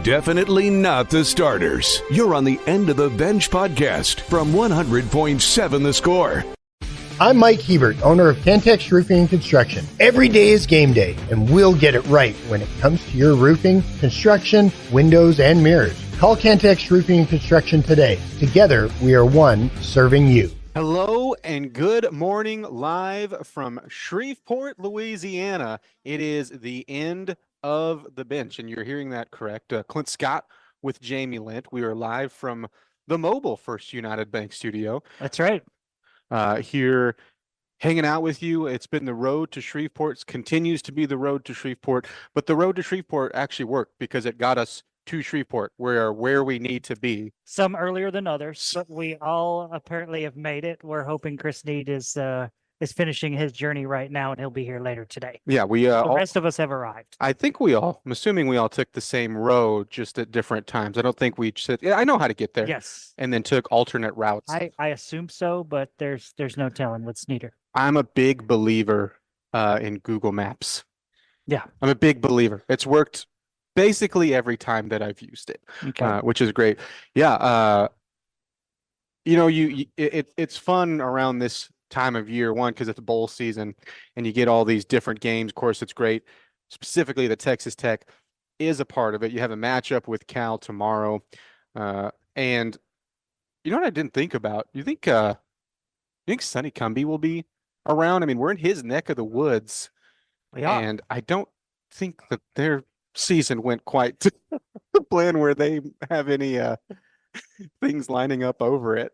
Definitely not the starters. You're on the End of the Bench podcast from 100.7 The Score. I'm Mike Hebert, owner of Cantex Roofing and Construction. Every day is game day, and we'll get it right when it comes to your roofing, construction, windows, and mirrors. Call Cantex Roofing and Construction today. Together, we are one serving you. Hello and good morning, live from Shreveport, Louisiana. It is the end of the bench, and you're hearing that correct. Clint Scott with Jamie Lent. We are live from the mobile First United Bank studio. That's right. Here hanging out with you. It's been the road to Shreveport, continues to be the road to Shreveport, but the road to Shreveport actually worked because it got us to Shreveport, where we need to be. Some earlier than others, but we all apparently have made it. We're hoping Chris Need is finishing his journey right now, and he'll be here later today. Yeah, we the rest of us have arrived. I think I'm assuming we all took the same road, just at different times. I don't think we said, yeah, I know how to get there. Yes. And then took alternate routes. I assume so, but there's no telling what's neater. I'm a big believer in Google Maps. Yeah. I'm a big believer. It's worked basically every time that I've used it, Okay. which is great. Yeah. It's fun around this time of year, one, because it's bowl season and you get all these different games. Of course, it's great. Specifically, the Texas Tech is a part of it. You have a matchup with Cal tomorrow. And you know what I didn't think about? You think Sonny Cumbie will be around? I mean, we're in his neck of the woods. We are. And I don't think that their season went quite to the plan where they have any things lining up over it.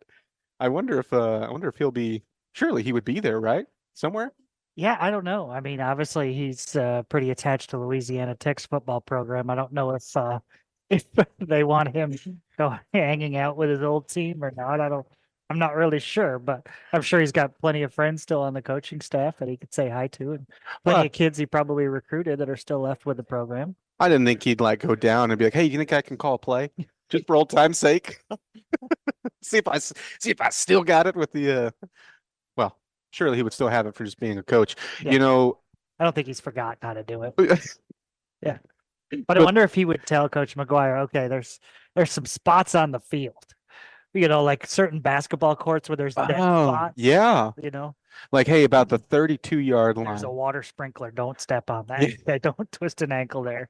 I wonder if he'll be. Surely he would be there, right? Somewhere? Yeah, I don't know. I mean, obviously he's pretty attached to Louisiana Tech's football program. I don't know if they want him hanging out with his old team or not. I'm not really sure, but I'm sure he's got plenty of friends still on the coaching staff that he could say hi to, and plenty of kids he probably recruited that are still left with the program. I didn't think he'd go down and be like, "Hey, do you think I can call a play just for old time's sake? see if I still got it with the." Well, surely he would still have it for just being a coach. Yeah. I don't think he's forgotten how to do it. Yeah, but I wonder if he would tell Coach McGuire, "Okay, there's some spots on the field, like certain basketball courts where there's dead spots." Yeah. Hey, about the 32-yard line. There's a water sprinkler. Don't step on that. Don't twist an ankle there.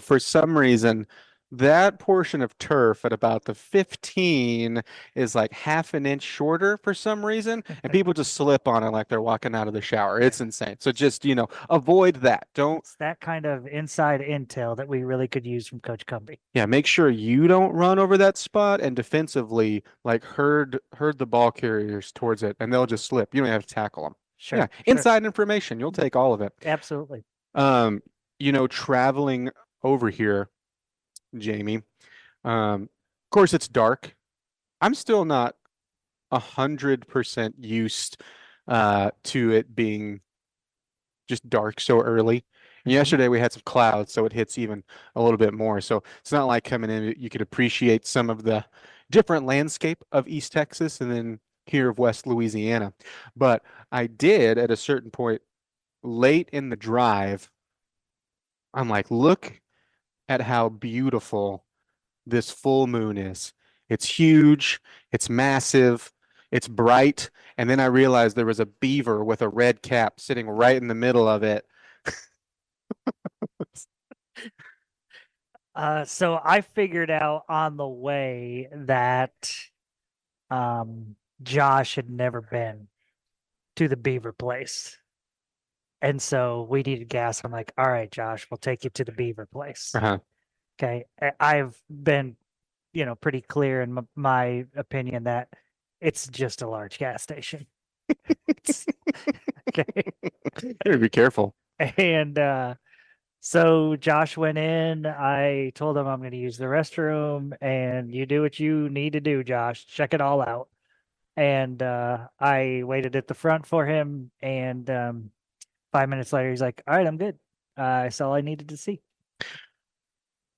For some reason, that portion of turf at about the 15 is half an inch shorter for some reason, and people just slip on it like they're walking out of the shower. It's insane. So just, avoid that. It's that kind of inside intel that we really could use from Coach Cumbie. Yeah, make sure you don't run over that spot, and defensively, herd the ball carriers towards it, and they'll just slip. You don't have to tackle them. Sure. Yeah, inside information. You'll take all of it. Absolutely. Traveling over here, Jamie, of course it's dark. I'm still not 100% used to it being just dark so early. And yesterday we had some clouds, so it hits even a little bit more. So it's not like coming in, you could appreciate some of the different landscape of East Texas and then here of West Louisiana. But I did at a certain point late in the drive, I'm like, look at how beautiful this full moon is. It's huge, it's massive, it's bright, and then I realized there was a beaver with a red cap sitting right in the middle of it. So I figured out on the way that Josh had never been to the beaver place. And so we needed gas. I'm like, all right, Josh, we'll take you to the beaver place. Uh-huh. Okay. I've been, pretty clear in my opinion that it's just a large gas station. Okay. Better be careful. And so Josh went in. I told him I'm going to use the restroom, and you do what you need to do, Josh. Check it all out. And I waited at the front for him, and 5 minutes later, he's like, all right, I'm good. That's all I needed to see.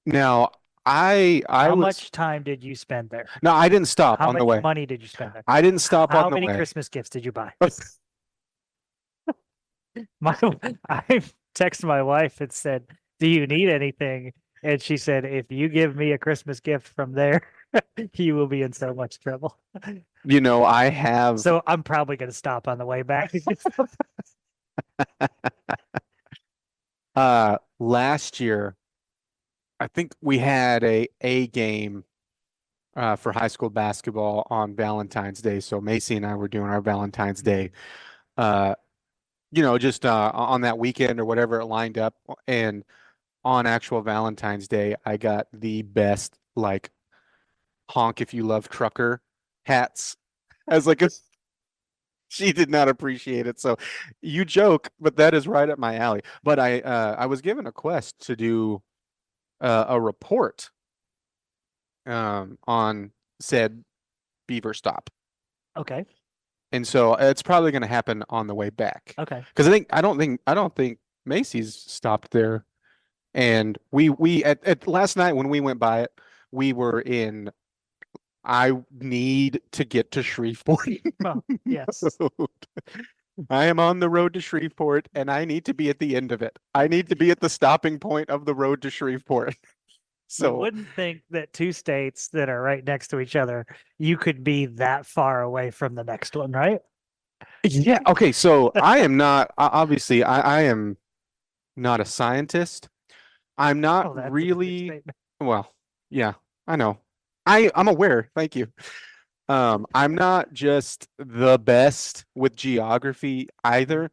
Now, How much time did you spend there? No, I didn't stop on the way. How much money did you spend there? I didn't stop on the way. How many Christmas gifts did you buy? I texted my wife and said, do you need anything? And she said, if you give me a Christmas gift from there, you will be in so much trouble. I have So I'm probably going to stop on the way back. last year, I think we had a game for high school basketball on Valentine's Day. So Macy and I were doing our Valentine's Day, uh, just on that weekend or whatever it lined up. And on actual Valentine's Day, I got the best like honk if you love trucker hats as like a she did not appreciate it. So you joke, but that is right up my alley. But I was given a quest to do a report on said beaver stop. Okay. And so it's probably going to happen on the way back. Okay. Because I don't think Macy's stopped there. And we at last night when we went by it, we were in I need to get to Shreveport. Well, yes. I am on the road to Shreveport and I need to be at the end of it. I need to be at the stopping point of the road to Shreveport. So So wouldn't think that two states that are right next to each other, you could be that far away from the next one, right? yeah, okay, so I am not obviously I am not a scientist. I'm not Oh, that's a big really statement. well, yeah, I know. I'm aware. Thank you. I'm not just the best with geography either,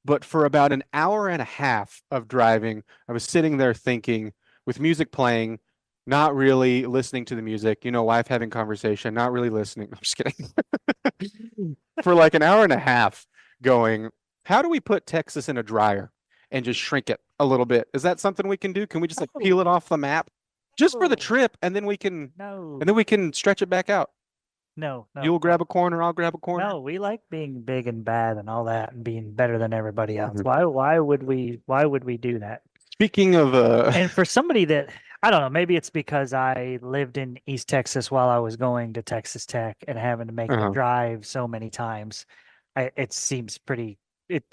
but for about an hour and a half of driving, I was sitting there thinking with music playing, not really listening to the music, wife having conversation, not really listening. I'm just kidding. For like an hour and a half going, how do we put Texas in a dryer and just shrink it a little bit? Is that something we can do? Can we just like peel it off the map just for the No. trip and then we can No, stretch it back out? no, You'll no. grab a corner, I'll grab a corner. No, we like being big and bad and all that and being better than everybody else. Mhm. Why would we do that? Speaking of And for somebody that I don't know, maybe it's because I lived in East Texas while I was going to Texas Tech and having to make the uh-huh. drive so many times. It seems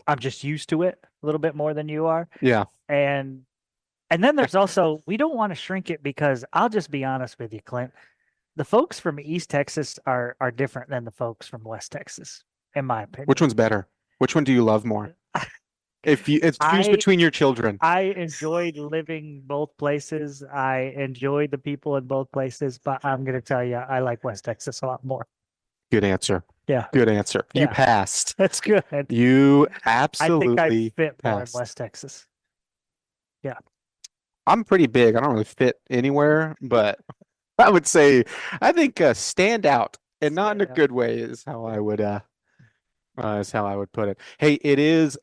I'm just used to it a little bit more than you are. Yeah. And then there's also we don't want to shrink it because I'll just be honest with you, Clint. The folks from East Texas are different than the folks from West Texas, in my opinion. Which one's better? Which one do you love more? If choose I between your children. I enjoyed living both places. I enjoyed the people in both places, but I'm gonna tell you, I like West Texas a lot more. Good answer. Yeah, Good answer. You Yeah. passed. that's good. You I think I absolutely fit more in passed. West Texas. I'm pretty big. I don't really fit anywhere, but I would say I think stand out and not in a Stand out. good way is how I would put it. Hey, it is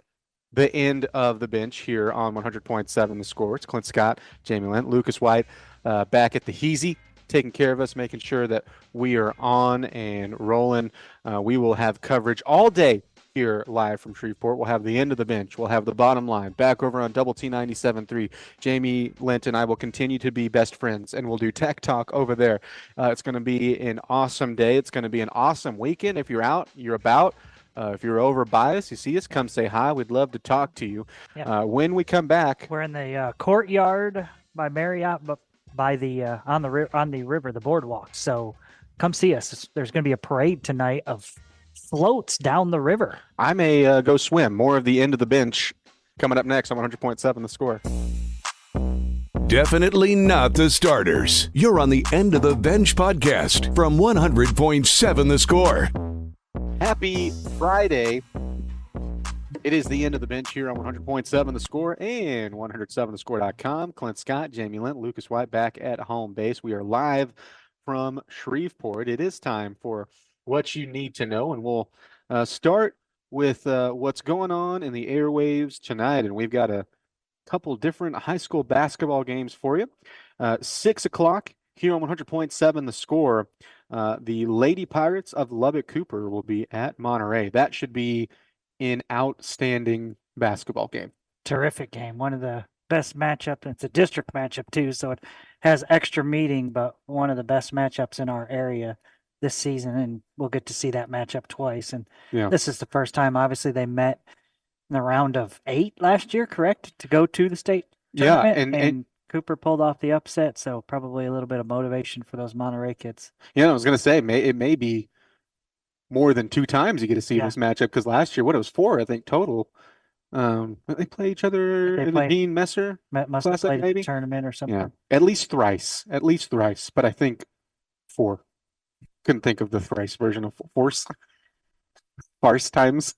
the end of the bench here on 100.7 The Score. It's Clint Scott, Jamie Lent, Lucas White, back at the Heezy, taking care of us, making sure that we are on and rolling. We will have coverage all day here live from Shreveport. We'll have the end of the bench. We'll have the bottom line back over on Double T 97.3. Jamie Lent and I will continue to be best friends, and we'll do tech talk over there. It's going to be an awesome day. It's going to be an awesome weekend. If you're out, you're about. If you're over by us, you see us, come say hi. We'd love to talk to you. Yeah. When we come back, We're in the courtyard by Marriott, but by the on the river, the boardwalk. So come see us. There's going to be a parade tonight of floats down the river. I may go swim. More of the end of the bench coming up next on 100.7 The Score. Definitely not the starters. You're on the End of the Bench podcast from 100.7 The Score. Happy Friday. It is the end of the bench here on 100.7 The Score and 107thescore.com. Clint Scott, Jamie Lent, Lucas White back at home base. We are live from Shreveport. It is time for what you need to know, and we'll start with what's going on in the airwaves tonight. And we've got a couple different high school basketball games for you. 6 o'clock here on 100.7 The Score. The Lady Pirates of Lubbock Cooper will be at Monterey. That should be an outstanding basketball game. Terrific game. One of the best matchup. It's a district matchup too, so it has extra meating, but one of the best matchups in our area this season, and we'll get to see that matchup twice. And this is the first time, obviously, they met in the round of 8 last year, correct? To go to the state tournament, and Cooper pulled off the upset, so probably a little bit of motivation for those Monterey kids. Yeah, I was gonna say it may be more than 2 times you get to see Yeah. this matchup because last year, what it was 4, I think total. They play each other They in the play Dean Messer must have Classic, played a maybe. tournament or Yeah, something. at least thrice, but I think 4. Couldn't think of the thrice version of force. Farce times.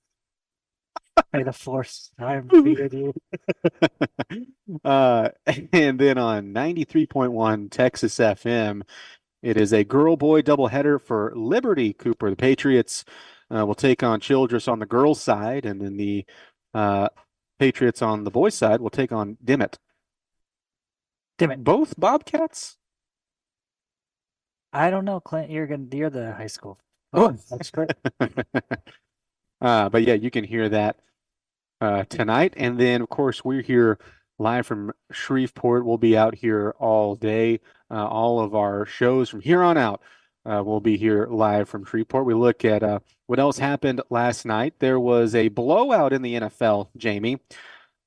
May the force time be with you. uh, and then on 93.1 Texas FM, it is a girl-boy doubleheader for Liberty Cooper. The Patriots will take on Childress on the girls' side, and then the Patriots on the boys' side will take on Dimmitt. Dimmitt. Both Bobcats? I don't know, Clint. You're the high school. Oh, expert. But yeah, you can hear that tonight. And then, of course, we're here live from Shreveport. We'll be out here all day. All of our shows from here on out will be here live from Shreveport. We look at what else happened last night. There was a blowout in the NFL, Jamie.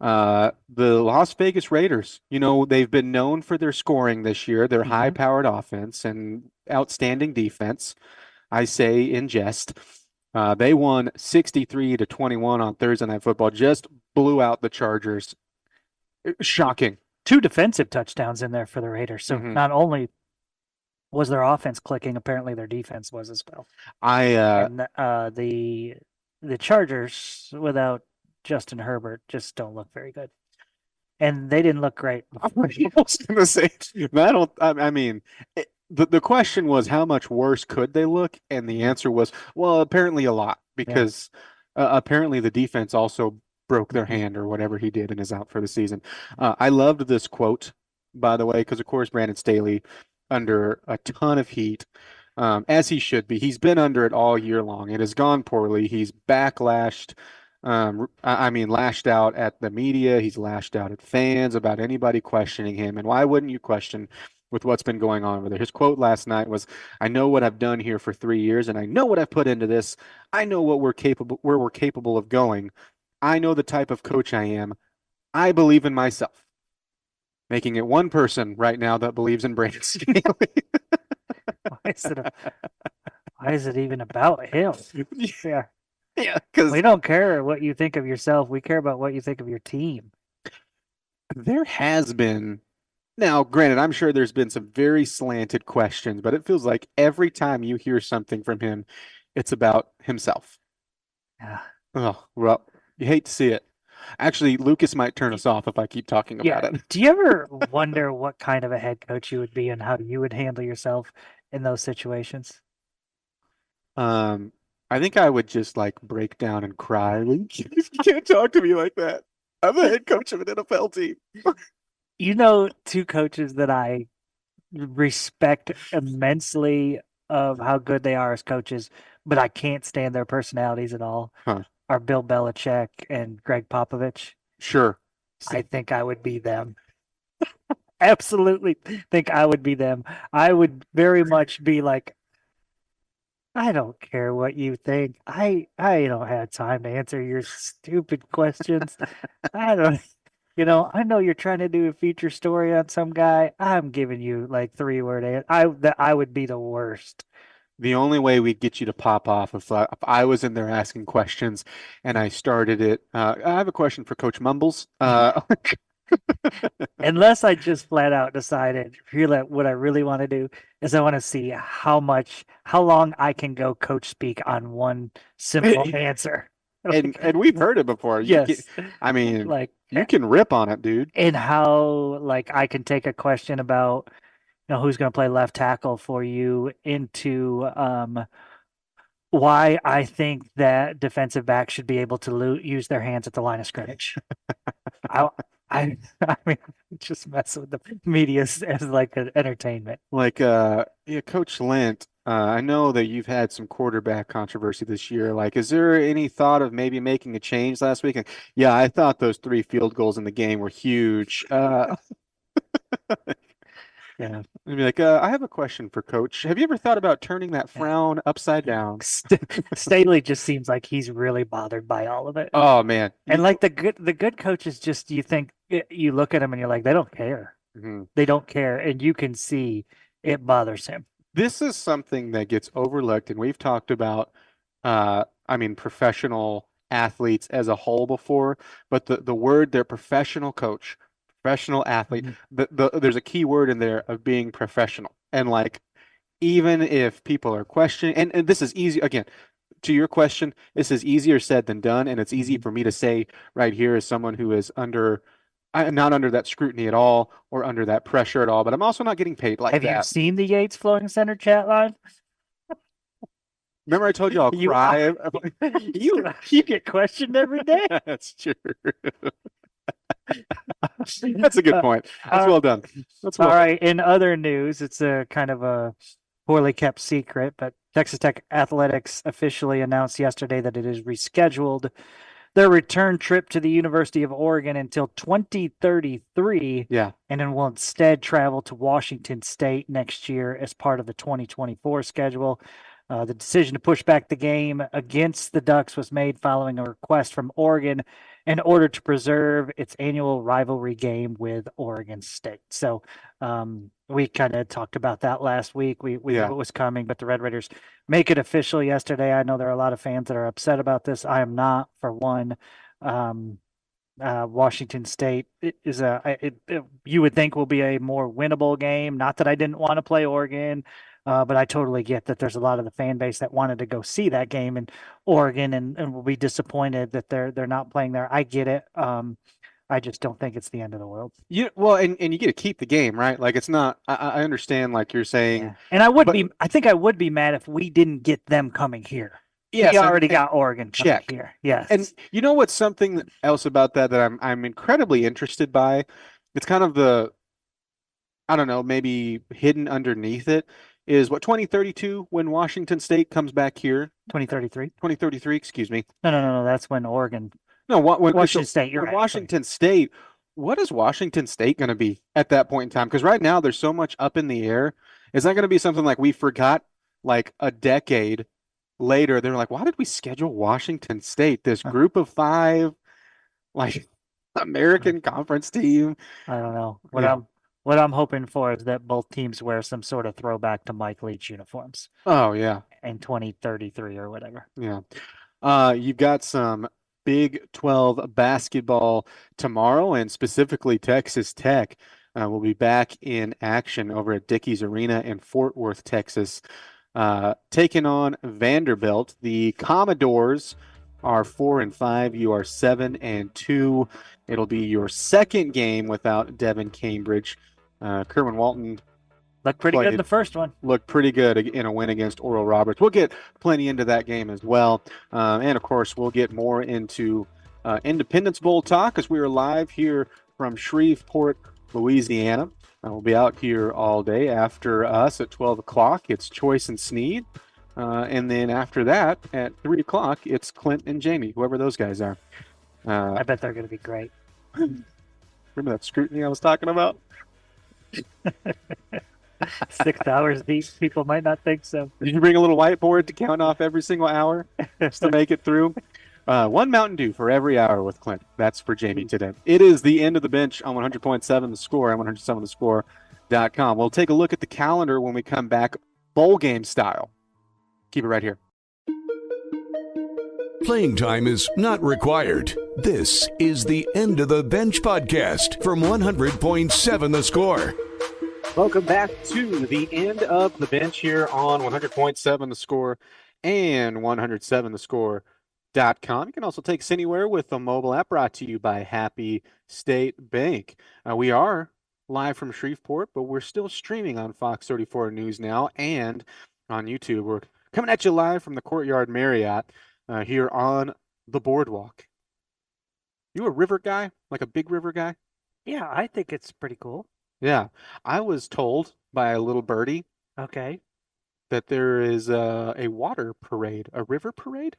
The Las Vegas Raiders, they've been known for their scoring this year, their high-powered offense and outstanding defense. I say in jest. They won 63-21 on Thursday Night Football. Just blew out the Chargers. Shocking. 2 defensive touchdowns in there for the Raiders. So not only was their offense clicking, apparently their defense was as well. And the Chargers without Justin Herbert just don't look very good. And they didn't look great. I was going to say, I mean, the question was how much worse could they look? And the answer was, well, apparently a lot, because apparently the defense also broke their hand or whatever he did and is out for the season. I loved this quote, by the way, because of course Brandon Staley under a ton of heat, as he should be. He's been under it all year long. It has gone poorly. He's backlashed. Lashed out at the media. He's lashed out at fans about anybody questioning him. And why wouldn't you question with what's been going on over there? His quote last night was, "I know what I've done here for 3 years, and I know what I've put into this. I know where we're capable of going. I know the type of coach I am. I believe in myself." Making it one person right now that believes in Brandon Staley. Why is it even about him? Yeah. Yeah, because we don't care what you think of yourself. We care about what you think of your team. There has been, now granted, I'm sure there's been some very slanted questions, but it feels like every time you hear something from him, it's about himself. Yeah. Oh, well, you hate to see it. Actually, Lucas might turn us off if I keep talking about it. Do you ever wonder what kind of a head coach you would be and how you would handle yourself in those situations? I think I would just break down and cry. You can't talk to me like that. I'm the head coach of an NFL team. 2 coaches that I respect immensely of how good they are as coaches, but I can't stand their personalities at all, are Bill Belichick and Greg Popovich. Sure. I think I would be them. Absolutely think I would be them. I would very much be like, I don't care what you think. I don't have time to answer your stupid questions. I don't, I know you're trying to do a feature story on some guy. I'm giving you 3-word answer. I would be the worst. The only way we'd get you to pop off if I was in there asking questions and I started it. I have a question for Coach Mumbles. Unless I just flat out decided, what I really want to do is I want to see how long I can go coach speak on one simple answer. And we've heard it before. Yes. You can rip on it, dude. And how I can take a question about who's going to play left tackle for you into why I think that defensive backs should be able to use their hands at the line of scrimmage. I mean, just mess with the media as an entertainment. Coach Lent, I know that you've had some quarterback controversy this year. Is there any thought of maybe making a change last week? And yeah, I thought those 3 field goals in the game were huge. Yeah. I'd be I have a question for Coach. Have you ever thought about turning that frown upside down? Staley just seems like he's really bothered by all of it. Oh man. And the good coaches, just you look at them and you're like, they don't care. Mhm. They don't care, and you can see it bothers him. This is something that gets overlooked, and we've talked about, professional athletes as a whole before, but the word, their professional coach, professional athlete, Mhm. there's a key word in there of being professional. And like, even if people are questioning, and this is easy, again, to your question, this is easier said than done, and it's easy for me to say right here as someone who is not under that scrutiny at all or under that pressure at all, but I'm also not getting paid like Have you that. seen the Yates Flooring Center chat line? Remember I told you I'll You cry? you get questioned every day. That's true. That's a good point. That's Uh, well done. That's All well done. right. In other news, it's a kind of a poorly kept secret, but Texas Tech Athletics officially announced yesterday that it is rescheduled their return trip to the University of Oregon until 2033, Yeah. and then will instead travel to Washington State next year as part of the 2024 schedule. The decision to push back the game against the Ducks was made following a request from Oregon in order to preserve its annual rivalry game with Oregon State. So we kind of talked about that last week. We knew Yeah. it was coming, but the Red Raiders make it official yesterday. I know there are a lot of fans that are upset about this. I am not, for one. Washington State you would think will be a more winnable game. Not that I didn't want to play Oregon, but I totally get that there's a lot of the fan base that wanted to go see that game in Oregon and will be disappointed that they're not playing there. I get it. I just don't think it's the end of the world. Well, and you get to keep the game, right? Like, it's not, I understand, like you're saying, Yeah. And but I think I would be mad if we didn't get them coming here. We yes, already and got Oregon coming check. here. Yes. And you know what's something else about that I'm incredibly interested by? It's kind of I don't know, maybe hidden underneath it is what, 2032, when Washington State comes back here, 2033. 2033, excuse me. No. That's when Oregon, No, Washington State. You're right. Sorry. Washington State, what is Washington State going to be at that point in time? Because right now there's so much up in the air. Is that going to be something like we forgot like a decade later? They're like, why did we schedule Washington State, this group of five, like American Conference team? I don't know. Yeah. What I'm hoping for is that both teams wear some sort of throwback to Mike Leach uniforms Oh, yeah. in 2033 or whatever. Yeah. You've got some Big 12 basketball tomorrow, and specifically Texas Tech will be back in action over at Dickies Arena in Fort Worth, Texas, taking on Vanderbilt. The Commodores are 4-5. You are 7-2. It'll be your second game without Devin Cambridge. Kerwin Walton Looked pretty good in the first one. looked pretty good in a win against Oral Roberts. We'll get plenty into that game as well. And of course, we'll get more into Independence Bowl talk as we are live here from Shreveport, Louisiana. We'll be out here all day. After us at 12 o'clock, it's Choice and Sneed. And then after that, at 3 o'clock, it's Clint and Jamie, whoever those guys are. I bet they're going to be great. Remember that scrutiny I was talking about? 6 hours deep. People might not think so. Did you bring a little whiteboard to count off every single hour just to make it through? One Mountain Dew for every hour with Clint. That's for Jamie today. It is the end of the bench on 100.7 The Score and 107thescore.com. We'll take a look at the calendar when we come back, bowl game style. Keep it right here. Playing time is not required. This is the End of the Bench podcast from 100.7 The Score. Welcome back to the End of the Bench here on 100.7 The Score and 107thescore.com. You can also take us anywhere with the mobile app, brought to you by Happy State Bank. We are live from Shreveport, but we're still streaming on Fox 34 News now and on YouTube. We're coming at you live from the Courtyard Marriott here on the boardwalk. You a river guy? Like a big river guy? Yeah, I think it's pretty cool. Yeah. I was told by a little birdie Okay. that there is a water parade, a river parade?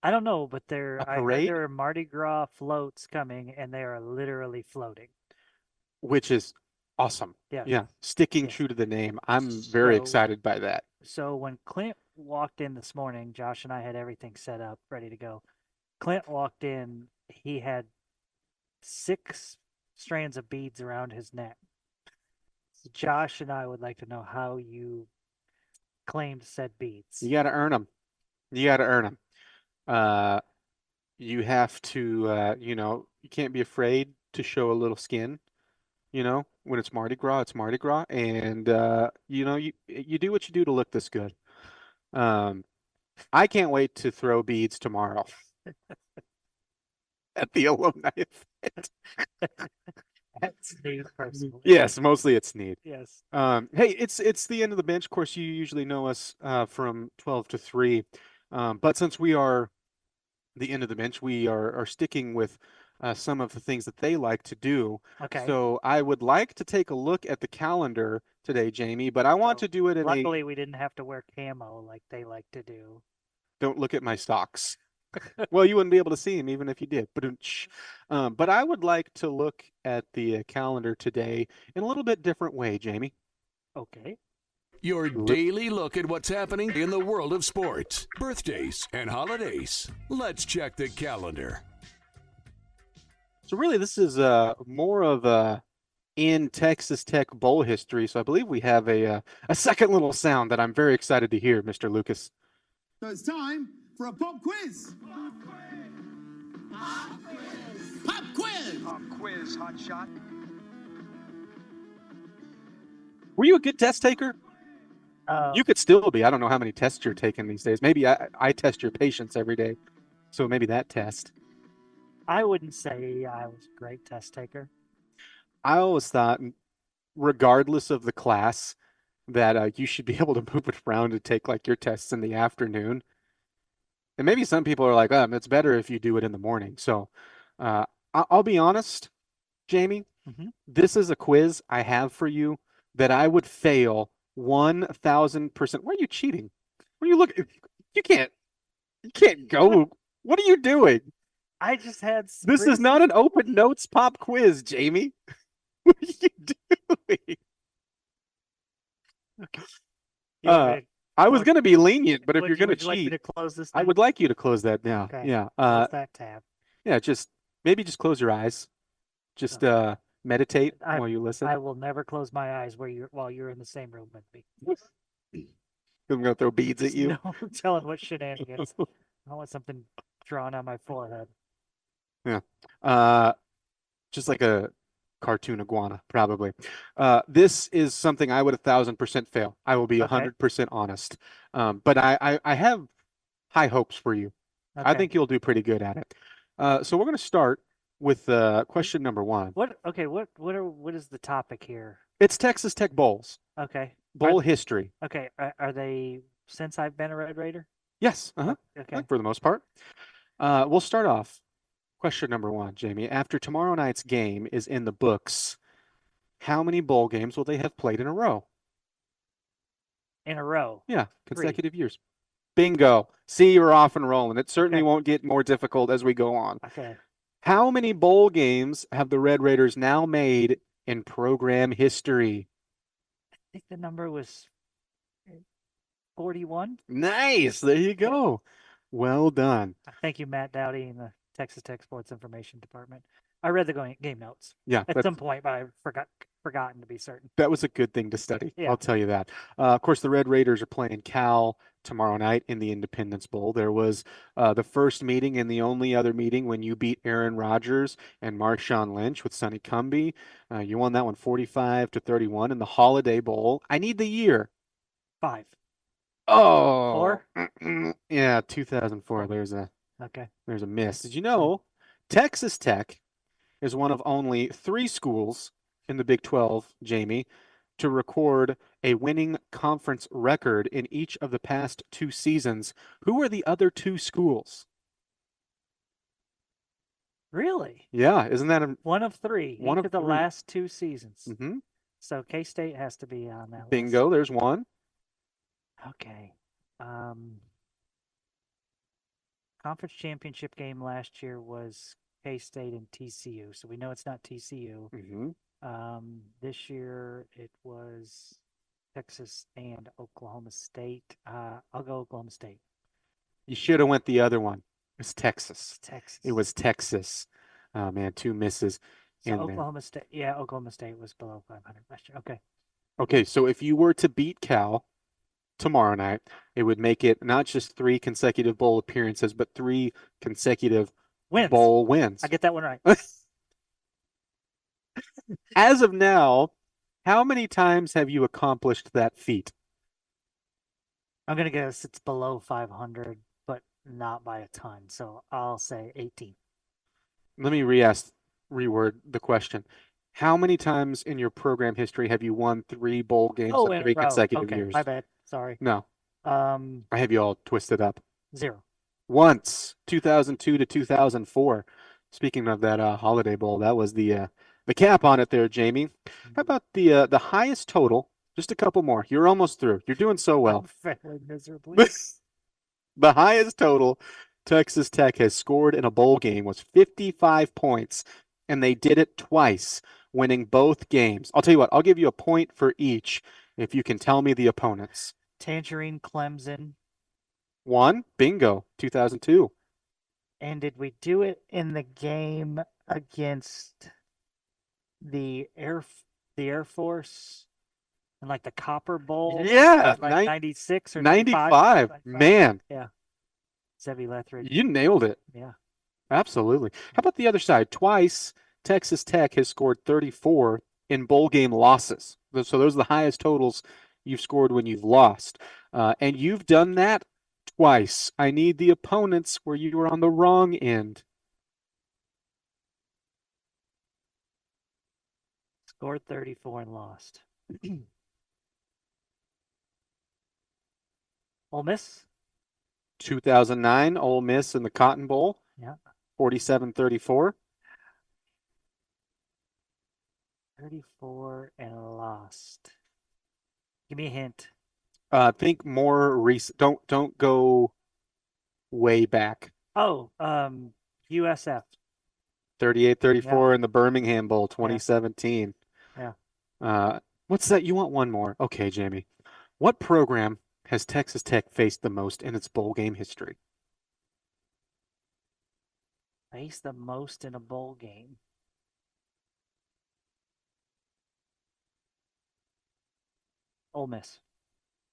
I don't know, but A I heard parade? there are Mardi Gras floats coming, and they are literally floating. Which is awesome. Yeah. Yeah. Sticking Yeah. true to the name. I'm very So- excited by that. So when Clint walked in this morning, Josh and I had everything set up, ready to go. Clint walked in, he had 6 strands of beads around his neck. So Josh and I would like to know how you claimed said beads. You got to earn them. You got to earn them. You have to, you can't be afraid to show a little skin. When it's Mardi Gras, it's Mardi Gras, and you do what you do to look this good. Um, I can't wait to throw beads tomorrow at the alumni event. That's me personally. Yes, mostly it's Sneed. Yes. Hey, it's the end of the bench. Of course, you usually know us from 12 to 3. But since we are the end of the bench, we are sticking with some of the things that they like to do. Okay. So I would like to take a look at the calendar today, Jamie, but I want to do it in Luckily, we didn't have to wear camo like they like to do. Don't look at my socks. Well, you wouldn't be able to see them even if you did. But I would like to look at the calendar today in a little bit different way, Jamie. Okay. Your daily look at what's happening in the world of sports, birthdays, and holidays. Let's check the calendar. So really, this is more of a in Texas Tech Bowl history. So I believe we have a second little sound that I'm very excited to hear, Mr. Lucas. So it's time for a pop quiz. Pop quiz. Pop quiz. Pop quiz, hot shot. Were you a good test taker? You could still be. I don't know how many tests you're taking these days. Maybe I test your patience every day. So maybe that test. I wouldn't say I was a great test taker. I always thought, regardless of the class, that you should be able to move it around to take like your tests in the afternoon. And maybe some people are like, it's better if you do it in the morning. So I'll be honest, Jamie, This is a quiz I have for you that I would fail 1,000%. Why are you cheating? What are you looking? You can't go. What are you doing? I just had. This is not an open notes pop quiz, Jamie. What are you doing? I was going to be lenient, but if you're going to cheat, like me to close this I would like you to close that now. Okay. Yeah. Close that tab. Yeah, just close your eyes. Just meditate while you listen. I will never close my eyes while you're in the same room with me. I'm going to throw beads at you. No telling what shenanigans. I want something drawn on my forehead. Yeah. Just like a cartoon iguana, probably. This is something I would 1,000% fail. I will be 100% honest. But I have high hopes for you. Okay. I think you'll do pretty good at it. So we're going to start with question number 1. What is the topic here? It's Texas Tech Bowls. Okay. Bowl history. Okay. Are they since I've been a Red Raider? Yes. Okay. For the most part. We'll start off. Question number 1, Jamie. After tomorrow night's game is in the books, how many bowl games will they have played in a row? In a row? Yeah, consecutive years. Bingo. See, you're off and rolling. It certainly Okay. won't get more difficult as we go on. Okay. How many bowl games have the Red Raiders now made in program history? I think the number was 41. Nice. There you go. Well done. Thank you, Matt Dowdy in the Texas Tech Sports Information Department. I read the game notes Yeah. at some point, but I forgotten to be certain. That was a good thing to study. Yeah. I'll tell you that. Of course, the Red Raiders are playing Cal tomorrow night in the Independence Bowl. There was the first meeting and the only other meeting when you beat Aaron Rodgers and Marshawn Lynch with Sonny Cumbie. You won that one 45-31 in the Holiday Bowl. I need the year. 5. Oh. 4? Yeah, 2004. Okay. There's a miss. Did you know Texas Tech is one of only 3 schools in the Big 12, Jamie, to record a winning conference record in each of the past 2 seasons? Who are the other 2 schools? Really? Yeah, isn't that a One of 3. One each of the 3. last 2 seasons. Mm-hmm. So K-State has to be on that Bingo, there's one. list. Okay. Conference championship game last year was K-State and TCU, so we know it's not TCU. Mm-hmm. This year it was Texas and Oklahoma State. I'll go Oklahoma State. You should have went the other one. It was Texas. Texas. It was Texas. Oh, man, 2 misses. So in there. Oklahoma State, yeah, Oklahoma State was below 500 last year. Okay. Okay, so if you were to beat Cal tomorrow night, it would make it not just 3 consecutive bowl appearances, but 3 consecutive Wins. bowl wins. I get that one right. As of now, how many times have you accomplished that feat? I'm gonna guess it's below 500, but not by a ton. So I'll say 18. Let me reword the question. How many times in your program history have you won 3 bowl games Oh, in in a 3 row. consecutive Okay, years? my bad. Sorry. No, Um, I have you all twisted up. 0. Once, 2002 to 2004. Speaking of that Holiday Bowl, that was the cap on it there, Jamie. How about the highest total? Just a couple more. You're almost through. You're doing so well. I'm failing miserably. The highest total Texas Tech has scored in a bowl game was 55 points, and they did it twice, winning both games. I'll tell you what, I'll give you a point for each if you can tell me the opponents. Tangerine, Clemson. 1, bingo, 2002. And did we do it in the game against the Air Force and like the Copper Bowl? Yeah, like 96 or 95. Man, yeah. Zevi Lethridge. you nailed it. Yeah. Absolutely. How about the other side? Twice, Texas Tech has scored 34 in bowl game losses. So those are the highest totals you've scored when you've lost. And you've done that twice. I need the opponents where you were on the wrong end. Scored 34 and lost. Ole Miss? 2009, Ole Miss in the Cotton Bowl. Yeah. 47-34. 34 and lost. Give me a hint. Think more recent. Don't go way back. Oh, USF. 38-34 in the Birmingham Bowl, 2017. Yeah. What's that? You want one more? Okay, Jamie. What program has Texas Tech faced the most in its bowl game history? Faced the most in a bowl game. Ole Miss.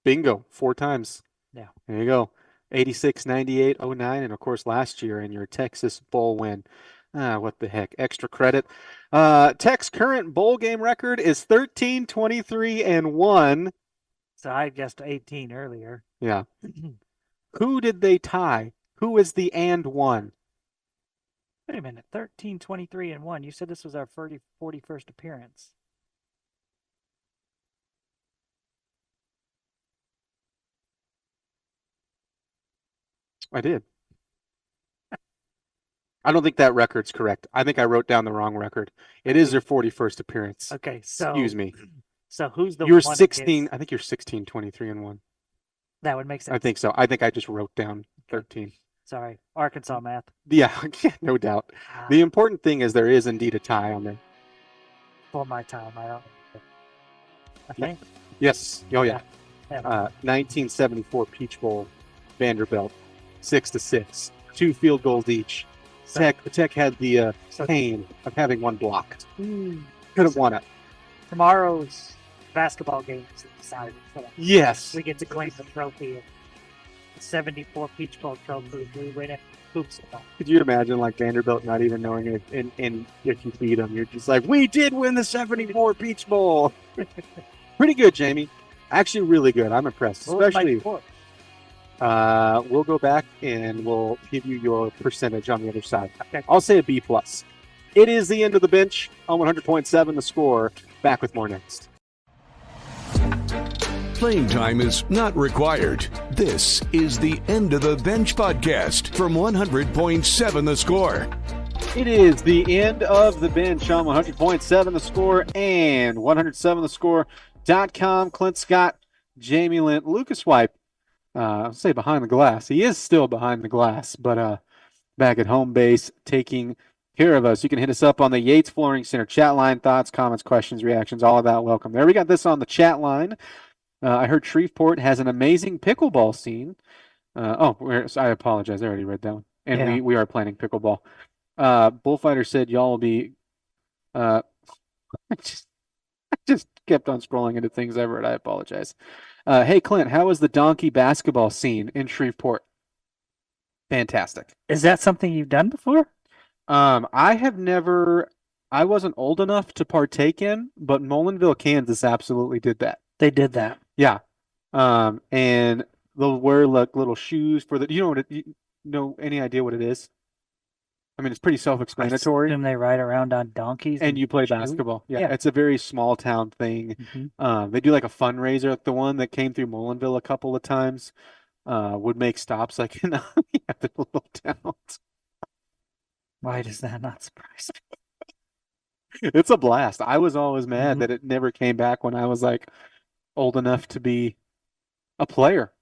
Bingo, 4 times. Yeah. There you go. 86, 98, 09, and of course last year in your Texas Bowl win. What the heck? Extra credit. Tech's current bowl game record is 13, 23, and 1. So I guessed 18 earlier. Yeah. Who did they tie? Who is the and 1? Wait a minute. 13, 23, and 1. You said this was our 41st appearance. I did. I don't think that record's correct. I think I wrote down the wrong record. It is their 41st appearance. Okay, so Excuse me. So who's the You're one 16. against? I think you're 16, 23, and 1. That would make sense. I think so. I think I just wrote down 13. Sorry, Arkansas math. Yeah, no doubt. The important thing is there is indeed a tie on there. For my time, I think. Yes. Oh, yeah. 1974 Peach Bowl, Vanderbilt, 6-6, 2 field goals each. Tech had the pain of having one blocked. Could have won it. Tomorrow's basketball game is decided. So Yes. we get to claim the trophy. 74 Peach Bowl trophy. We win it. Hoops. Could you imagine like Vanderbilt not even knowing it and if you beat them, you're just like, we did win the 74 Peach Bowl. Pretty good, Jamie. Actually, really good. I'm impressed. Especially, we'll go back and we'll give you your percentage on the other side. Okay. I'll say a B+. It is the end of the bench on 100.7 The Score. Back with more next. Playing time is not required. This is the End of the Bench podcast from 100.7 The Score. It is the end of the bench on 100.7 The Score and 107thescore.com. Clint Scott, Jamie Lent, Lucas Wipe. I'll say behind the glass. He is still behind the glass, but back at home base taking care of us. You can hit us up on the Yates Flooring Center chat line. Thoughts, comments, questions, reactions, all of that welcome. There, we got this on the chat line. I heard Shreveport has an amazing pickleball scene. I apologize. I already read that one. And we are planning pickleball. Bullfighter said y'all will be I just kept on scrolling into things I read. I apologize. Hey, Clint, how is the donkey basketball scene in Shreveport? Fantastic. Is that something you've done before? I have never, I wasn't old enough to partake in, but Molinville, Kansas absolutely did that. They did that. Yeah. And they'll wear like little shoes for the, you know what you know any idea what it is? I mean, it's pretty I self-explanatory. assume they ride around on donkeys And you play shoot? basketball. Yeah, Yeah. it's a very small town thing. They do like a fundraiser. Like the one that came through Molinville a couple of times, would make stops like in the little towns. Why does that not surprise It's a blast. I was always mad Mhm. that it never came back when I was like old enough to be a player.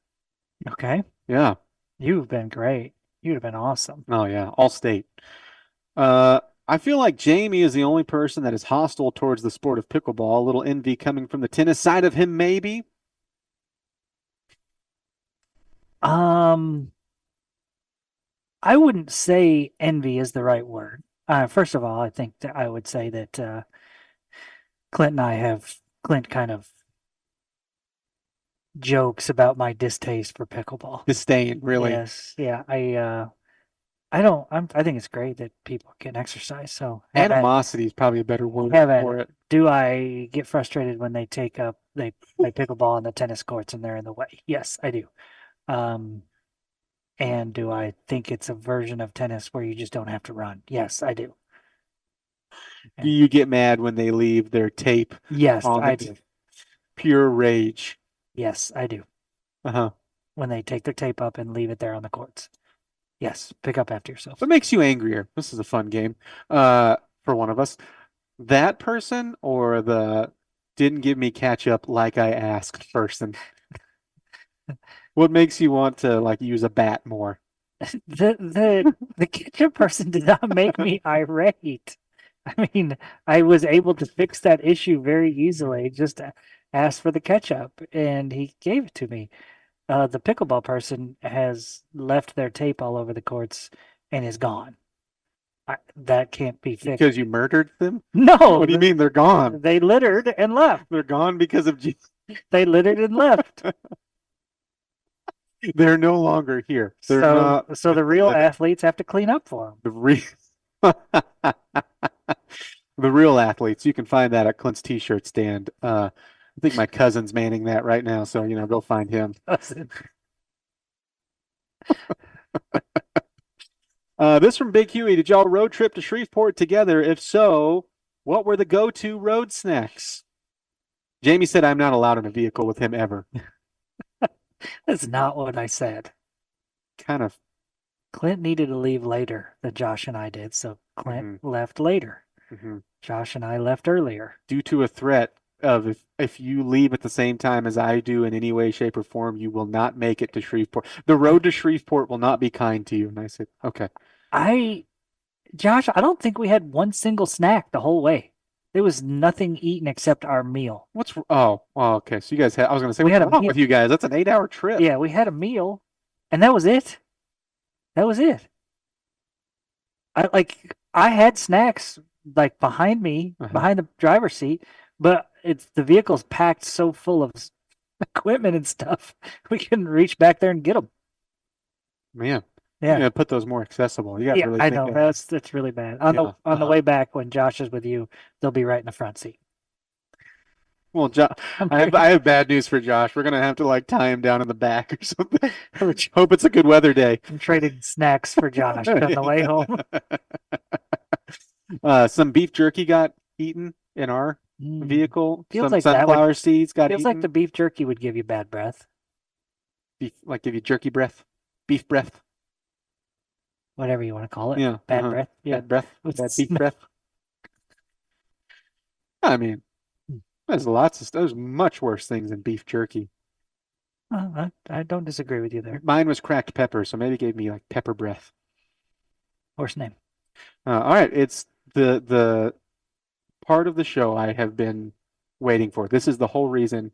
me? Okay. Yeah. You've been great. You'd have been awesome. Oh yeah. All state. I feel like Jamie is the only person that is hostile towards the sport of pickleball. A little envy coming from the tennis side of him, maybe. Um, I wouldn't say envy is the right word. First of all, I think that I would say that Clint kind of jokes about my distaste for pickleball. Disdain, really. Yes, yeah. I think it's great that people can exercise. So Animosity is probably a better word have at for it. it. Do I get frustrated when they they play pickleball on the tennis courts and they're in the way? Yes, I do. Um, and do I think it's a version of tennis where you just don't have to run? Yes, I do. Do you get mad when they leave their tape Yes, on I the do. pure rage? Yes, I do. Uh-huh. When they take their tape up and leave it there on the courts. Yes, pick up after yourself. What makes you angrier? This is a fun game. For one of us. That person or the didn't give me catch up like I asked person? What makes you want to like use a bat more? The kitchen person did not make me irate. I mean, I was able to fix that issue very easily. Just ask for the ketchup, and he gave it to me. The pickleball person has left their tape all over the courts and is gone. That can't be fixed. Because you murdered them? No, What do you mean they're gone? they littered and left. They're gone because of They littered and left. they're no longer here. They're So, not so the real living. athletes have to clean up for them. The real the real athletes. You can find that at Clint's t-shirt stand. I think my cousin's manning that right now, so go find him. This from Big Huey. Did y'all road trip to Shreveport together? If so, what were the go-to road snacks? Jamie said I'm not allowed in a vehicle with him ever. That's not what I said. Kind of. Clint needed to leave later than Josh and I did, so Clint left later. Josh and I left earlier. Due to a threat of if you leave at the same time as I do in any way, shape, or form, you will not make it to Shreveport. The road to Shreveport will not be kind to you. And I said, okay. Josh, I don't think we had one single snack the whole way. There was nothing eaten except our meal. Okay. So you guys I was going to say, We had what's a wrong meal. with you guys? That's an 8-hour trip. Yeah, we had a meal, and that was it. That was it. I had snacks like behind me, behind the driver's seat, but the vehicle's packed so full of equipment and stuff, we couldn't reach back there and get them. Man. Yeah. You put those more accessible. You got to really I think know. That's really bad. On the way back when Josh is with you, they'll be right in the front seat. Well, I have bad news for Josh. We're gonna have to like tie him down in the back or something. Hope it's a good weather day. I'm trading snacks for Josh on the way home. Some beef jerky got eaten in our vehicle. Feels Some like sunflower seeds got feels eaten. like the beef jerky would give you bad breath. Give you jerky breath, beef breath. Whatever you want to call it. Yeah. Bad breath. Yeah. Bad breath. Bad beef breath. I mean, there's much worse things than beef jerky. I don't disagree with you there. Mine was cracked pepper, so maybe it gave me like pepper breath. Horse name. All right, it's the part of the show I have been waiting for. This is the whole reason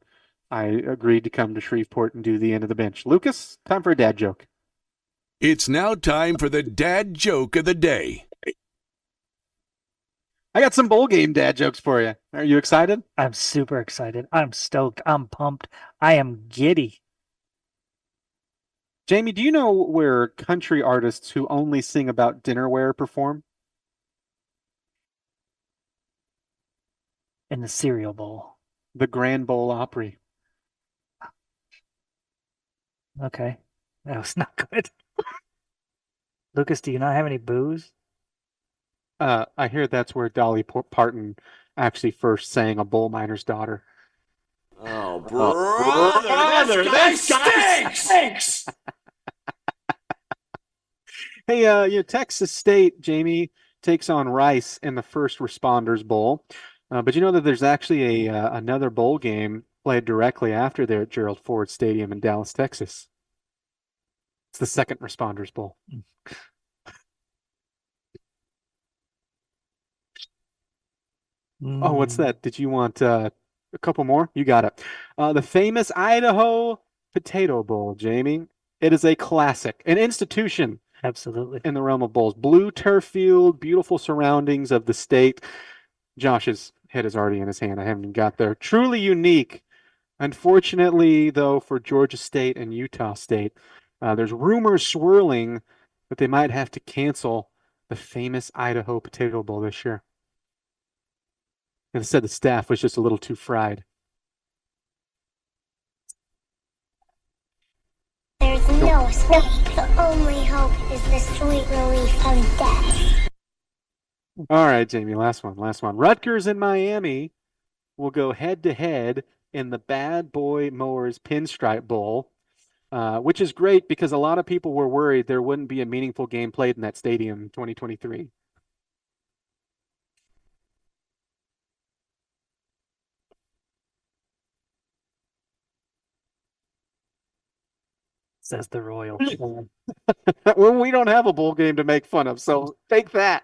I agreed to come to Shreveport and do the end of the bench. Lucas, time for a dad joke. It's now time for the dad joke of the day. I got some bowl game dad jokes for you. Are you excited? I'm super excited. I'm stoked. I'm pumped. I am giddy. Jamie, do you know where country artists who only sing about dinnerware perform? In the cereal bowl. The Grand Ole Opry. Okay. That was not good. Lucas, do you not have any booze? I hear that's where Dolly Parton actually first sang A Bull Miner's Daughter. Oh, brother, this guy stinks! Hey, Texas State, Jamie, takes on Rice in the First Responders Bowl. But you know that there's actually another bowl game played directly after there at Gerald Ford Stadium in Dallas, Texas. It's the Second Responders Bowl. Oh, what's that? Did you want a couple more? You got it. The famous Idaho Potato Bowl, Jamie. It is a classic, an institution Absolutely. in the realm of bowls. Blue turf field, beautiful surroundings of the state. Josh's head is already in his hand. I haven't even got there. Truly unique. Unfortunately, though, for Georgia State and Utah State, there's rumors swirling that they might have to cancel the famous Idaho Potato Bowl this year. And it said the staff was just a little too fried. There's no escape. The only hope is the sweet relief of death. All right, Jamie, last one. Rutgers and Miami will go head to head in the Bad Boy Mowers Pinstripe Bowl, which is great because a lot of people were worried there wouldn't be a meaningful game played in that stadium in 2023. Says the Royal. Well, we don't have a bowl game to make fun of, so take that,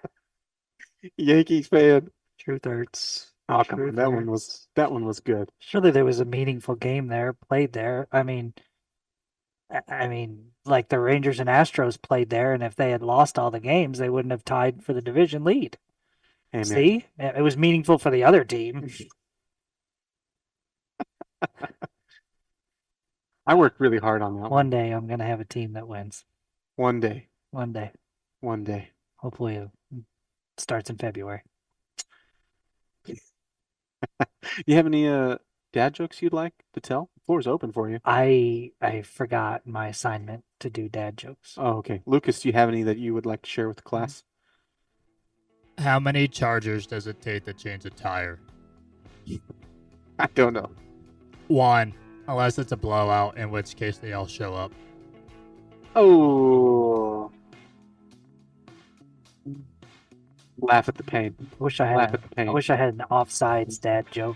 Yankees fan. Truth hurts. Oh, come on, Truth that one was good. Surely there was a meaningful game there, played there. I mean, like the Rangers and Astros played there, and if they had lost all the games, they wouldn't have tied for the division lead. Amen. See, it was meaningful for the other team. I worked really hard on that one. One day I'm gonna have a team that wins. One day. One day, hopefully, it starts in February. You have any dad jokes you'd like to tell? The floor is open for you. I forgot my assignment to do dad jokes. Oh, okay. Lucas, do you have any that you would like to share with the class? How many chargers does it take to change a tire? I don't know. 1, unless it's a blowout, in which case they all show up. Oh. Laugh at the pain. I wish I had. Laugh at the pain. I wish I had an offsides dad joke.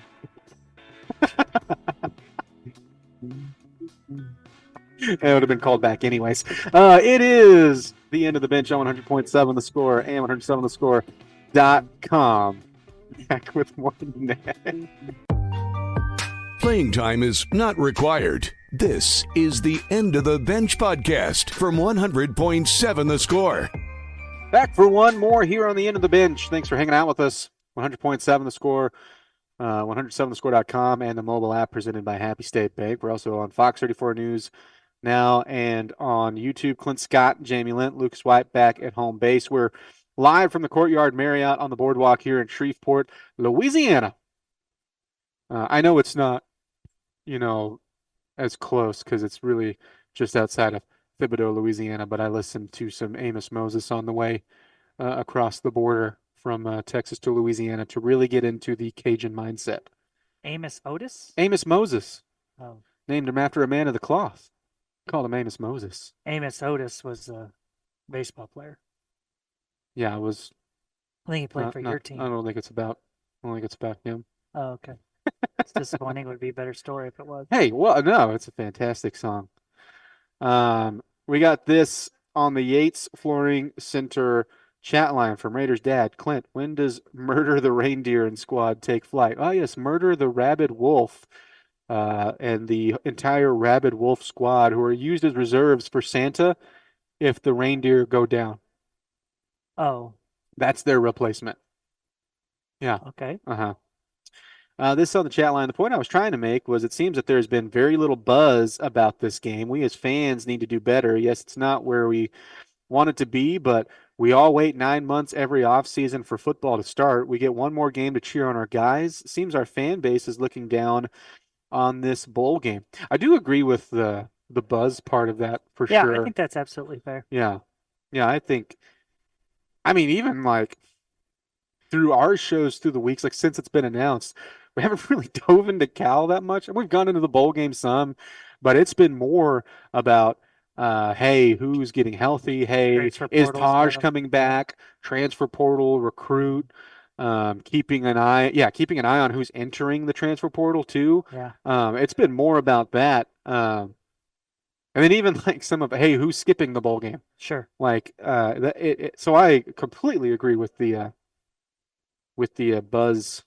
It would have been called back anyways. It is the end of the bench on 100.7 The Score and 107 The Score.com. Back with more Ned. Playing time is not required. This is the End of the Bench podcast from 100.7 The Score. Back for one more here on the End of the Bench. Thanks for hanging out with us. 100.7 The Score, 107thescore.com, and the mobile app presented by Happy State Bank. We're also on Fox 34 News now and on YouTube. Clint Scott, Jamie Lent, Lucas White back at home base. We're live from the Courtyard Marriott on the boardwalk here in Shreveport, Louisiana. I know it's not, as close because it's really just outside of Thibodaux, Louisiana, but I listened to some Amos Moses on the way across the border from Texas to Louisiana to really get into the Cajun mindset. Amos Otis? Amos Moses. Oh. Named him after a man of the cloth. Called him Amos Moses. Amos Otis was a baseball player. Yeah, it was. I think he played for your team. I don't think it's about him. Oh, okay. It's disappointing. It would be a better story if it was. Hey, well, no, it's a fantastic song. We got this on the Yates Flooring Center chat line from Raiders dad. Clint, when does Murder the Reindeer and squad take flight? Oh, yes, Murder the Rabid Wolf and the entire Rabid Wolf squad, who are used as reserves for Santa if the reindeer go down. Oh. That's their replacement. Yeah. Okay. Uh-huh. This on the chat line. The point I was trying to make was it seems that there's been very little buzz about this game. We as fans need to do better. Yes, it's not where we want it to be, but we all wait 9 months every offseason for football to start. We get one more game to cheer on our guys. Seems our fan base is looking down on this bowl game. I do agree with the buzz part of that for Yeah, I sure. think that's absolutely fair. Yeah. Yeah, I think I mean even like through our shows through the weeks, like since it's been announced, we haven't really dove into Cal that much. And we've gone into the bowl game some, but it's been more about hey, who's getting healthy? Hey, Transfer is portal Taj stuff. coming back? Transfer portal, recruit, keeping an eye on who's entering the transfer portal too. Yeah. It's been more about that. And then even like some of hey, who's skipping the bowl game? Sure. Like so I completely agree with the buzz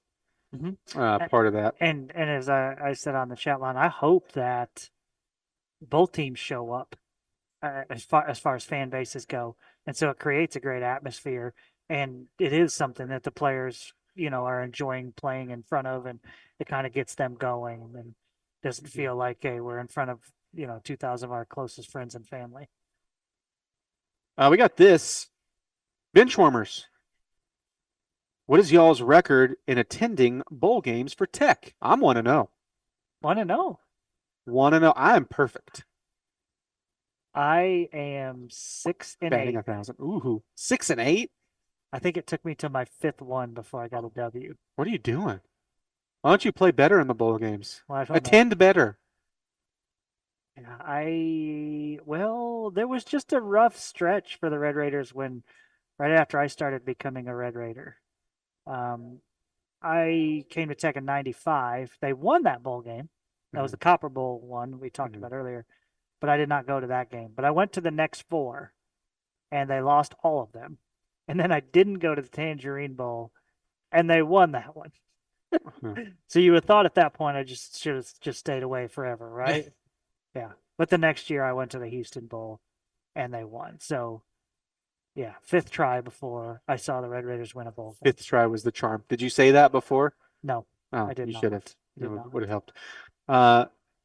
part of that. And as I said on the chat line, I hope that both teams show up as far as fan bases go, and so it creates a great atmosphere, and it is something that the players are enjoying playing in front of, and it kind of gets them going, and doesn't feel like hey we're in front of 2,000 of our closest friends and family. We got this Benchwarmers. What is y'all's record in attending bowl games for Tech? I'm 1-0. 1-0. 1-0. I am perfect. I am 6-8. Batting 1,000. Ooh, 6-8. I think it took me to my fifth one before I got a W. What are you doing? Why don't you play better in the bowl games? Well, I don't know. Attend better. Yeah, well, there was just a rough stretch for the Red Raiders right after I started becoming a Red Raider. I came to Tech in '95. They won that bowl game. That was the Copper Bowl one we talked about earlier, but I did not go to that game. But I went to the next four, and they lost all of them. And then I didn't go to the Tangerine Bowl, and they won that one. So you would have thought at that point I just should have just stayed away forever, right? Yeah. But the next year I went to the Houston Bowl, and they won. So, yeah, fifth try before I saw the Red Raiders win a bowl game. Fifth try was the charm. Did you say that before? No, Oh, I did you not. should have. Did It not. would have helped.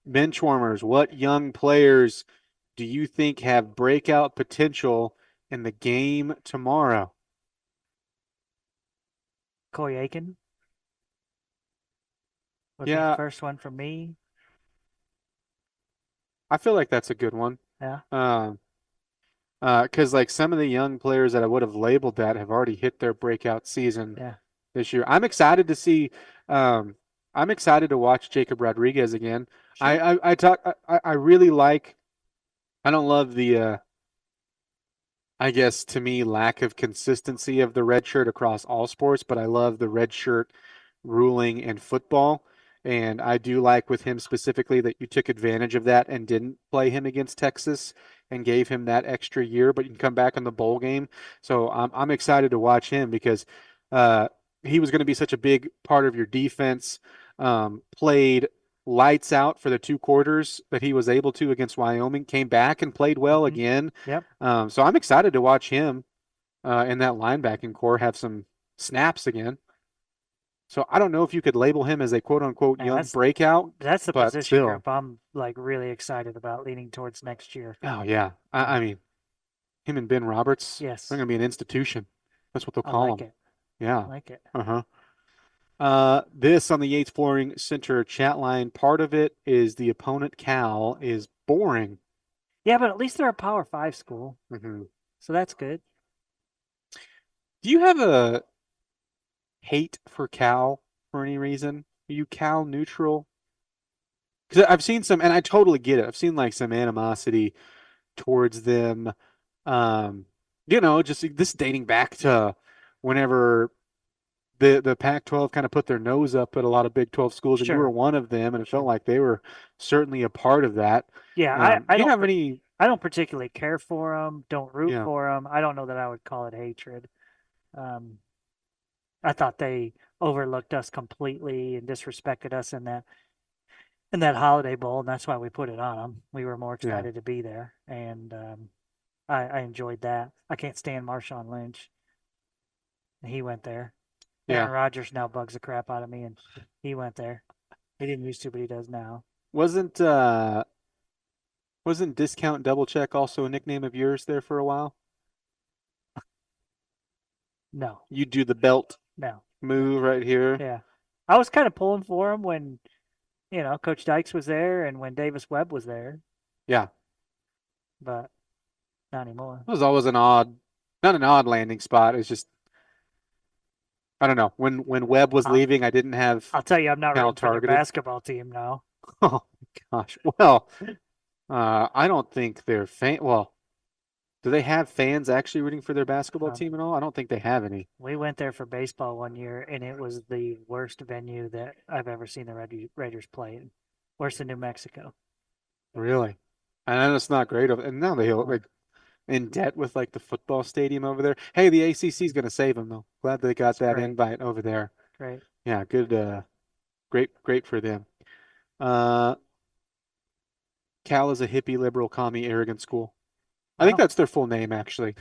Benchwarmers, what young players do you think have breakout potential in the game tomorrow? Coy Aiken would be Yeah. the first one for me. I feel like that's a good one. Yeah. Because like some of the young players that I would have labeled that have already hit their breakout season this year. I'm excited to see. I'm excited to watch Jacob Rodriguez again. Sure. I really like. I don't love the. I guess to me, lack of consistency of the red shirt across all sports, but I love the red shirt ruling in football. And I do like with him specifically that you took advantage of that and didn't play him against Texas and gave him that extra year, but you can come back in the bowl game. So I'm excited to watch him because he was going to be such a big part of your defense. Played lights out for the 2 quarters that he was able to against Wyoming, came back and played well again. Yep. So I'm excited to watch him in that linebacking core have some snaps again. So I don't know if you could label him as a quote unquote young breakout. That's the but position still. group I'm like really excited about leaning towards next year. Oh yeah. I mean, him and Ben Roberts, Yes. they're gonna be an institution. That's what they'll I call like them. it. Yeah. I like it. This on the Yates Flooring Center chat line, part of it is the opponent Cal is boring. Yeah, but at least they're a Power 5 school. So that's good. Do you have a hate for Cal for any reason? Are you Cal neutral? Because I've seen some, and I totally get it. I've seen like some animosity towards them. Just this dating back to whenever the Pac-12 kind of put their nose up at a lot of Big 12 schools, and you were one of them, and it felt like they were certainly a part of that. Yeah, I don't have any. I don't particularly care for them. Don't root for them. I don't know that I would call it hatred. I thought they overlooked us completely and disrespected us in that Holiday Bowl, and that's why we put it on them. We were more excited to be there, and I enjoyed that. I can't stand Marshawn Lynch. He went there. Yeah. Aaron Rodgers now bugs the crap out of me, and he went there. He didn't used to, but he does now. Wasn't Discount Double Check also a nickname of yours there for a while? No, You do the belt no. move right here. Yeah. I was kind of pulling for him when, Coach Dykes was there and when Davis Webb was there, Yeah. but not anymore. It was always not an odd landing spot. It's just, I don't know. When Webb was leaving, I didn't have I'll tell you, I'm not Cal rooting for their targeted. basketball team now. Oh my gosh. Well, I don't think they're well, do they have fans actually rooting for their basketball team at all? I don't think they have any. We went there for baseball one year, and it was the worst venue that I've ever seen the Raiders play in. Worse than New Mexico. Really? I know it's not great. And now they like in debt with like the football stadium over there. Hey, the ACC is going to save them though. Glad they got that invite over there. Great. Yeah, good. Great for them. Cal is a hippie, liberal, commie, arrogant school. I think that's their full name, actually.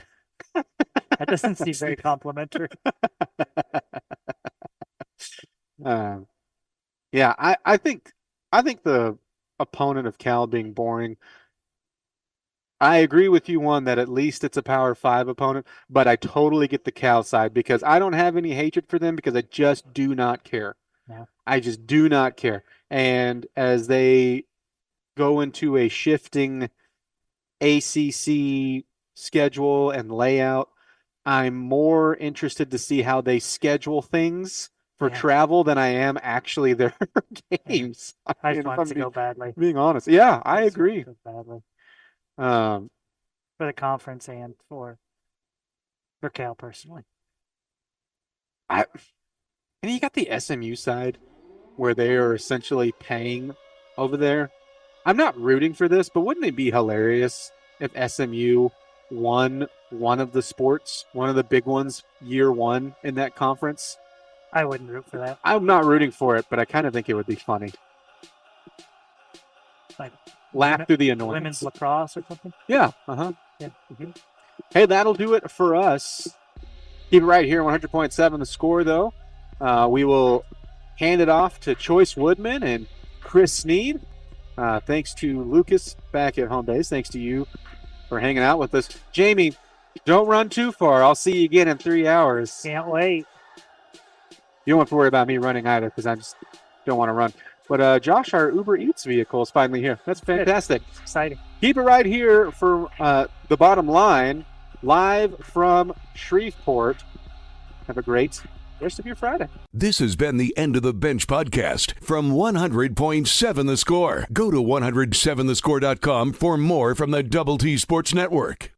That doesn't seem very complimentary. Yeah, I think the opponent of Cal being boring. I agree with you one that at least it's a Power 5 opponent, but I totally get the Cal side because I don't have any hatred for them because I just do not care. No. I just do not care. And as they go into a shifting ACC schedule and layout, I'm more interested to see how they schedule things for travel than I am actually their games. I just want it to go badly. Being honest. Yeah, I agree. Badly. For the conference and for Cal personally. And you got the SMU side where they are essentially paying over there. I'm not rooting for this, but wouldn't it be hilarious if SMU won one of the sports, one of the big ones, year one in that conference? I wouldn't root for that. I'm not rooting for it, but I kind of think it would be funny. Like laugh through the annoyance. Women's lacrosse or something? Yeah. Yeah. Mm-hmm. Hey, that'll do it for us. Keep it right here, 100.7 The Score, though. We will hand it off to Choice Woodman and Chris Sneed. Thanks to Lucas back at home base. Thanks to you for hanging out with us. Jamie, don't run too far. I'll see you again in 3 hours. Can't wait. You don't have to worry about me running either because I just don't want to run. But Josh, our Uber Eats vehicle is finally here. That's fantastic. It's exciting. Keep it right here for the bottom line, live from Shreveport. Have a great rest of your Friday. This has been the End of the Bench podcast from 100.7 The Score. Go to 107thescore.com for more from the Double T Sports Network.